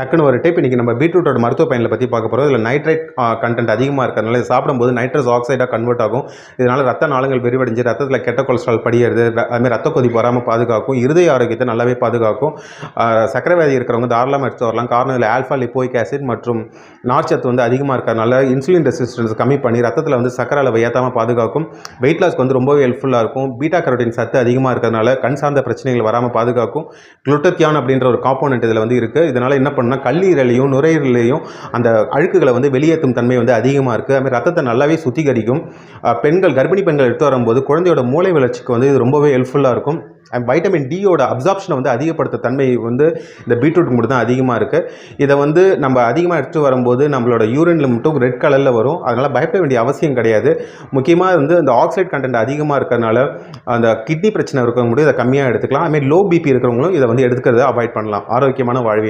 டக்குன்னு ஒரு டிப் இன்றைக்கி நம்ம பீட்ரூட்டோட மருத்துவ பயன்களை பற்றி பார்க்க போகிறோம். இதில் நைட்ரேட் கண்டென்ட் அதிகமாக இருக்கிறதுனால இது சாப்பிடும்போது நைட்ரஸ் ஆக்சைடாக கன்வெர்ட் ஆகும். இதனால் ரத்த நாளங்கள் விரிவடைஞ்சு ரத்தத்தில் கெட்ட கொலஸ்ட்ரால் படியிறது, அதுமாதிரி ரத்த கொதிப்பு வராமல் பாதுகாக்கும். இருதய ஆரோக்கியத்தை நல்லாவே பாதுகாக்கும். சக்கரை வியாதி இருக்கிறவங்க தாராளமாக எடுத்து வரலாம். காரணம் இதில் ஆல்ஃபா லிப்போயிக் ஆசிட் மற்றும் நார்ச்சத்து அதிகமாக இருக்கிறதுனால இன்சுலின் ரெசிஸ்டன்ஸ் கம்மி பண்ணி ரத்தத்தில் சக்கரை அளவை ஏற்றாமல் பாதுகாக்கும். வெயிட் லாஸ்க்கு ரொம்பவே ஹெல்ப்ஃபுல்லாக இருக்கும். பீட்டா கரோட்டின் சத்து அதிகமாக இருக்கிறதுனால கண் சார்ந்த பிரச்சனைகள் வராமல் பாதுகாக்கும். குளுட்டத்தியான் அப்படின்ற ஒரு காம்போனன்ட் இதில் இருக்குது. இதனால் என்ன கல்லீரலையும் நுரையீரலையும் அந்த அழுக்குகளை வெளியேற்றும் தன்மை அதிகமாக இருக்குது. அதுமாதிரி ரத்தத்தை நல்லாவே சுத்திகரிக்கும். கர்ப்பிணி பெண்கள் எடுத்து வரும்போது குழந்தையோட மூளை வளர்ச்சிக்கு இது ரொம்பவே ஹெல்ப்ஃபுல்லாக இருக்கும். வைட்டமின் டியோட அப்சார்ப்ஷனை அதிகப்படுத்த தன்மை இந்த பீட்ரூட் மட்டும் தான் அதிகமாக இருக்குது. இதை நம்ம அதிகமாக எடுத்துகிட்டு வரும்போது நம்மளோட யூரினில் மட்டும் ரெட் கலரில் வரும். அதனால் பயப்பட வேண்டிய அவசியம் கிடையாது. முக்கியமாக இந்த ஆக்சைட் கண்டென்ட் அதிகமாக இருக்கிறதுனால அந்த கிட்னி பிரச்சனை இருக்கிறவங்க இதை கம்மியாக எடுத்துக்கலாம். அதுமாதிரி லோ பிபி இருக்கிறவங்களும் இதை எடுத்துக்கிறத அவாய்ட் பண்ணலாம். ஆரோக்கியமான வாழ்வியல்.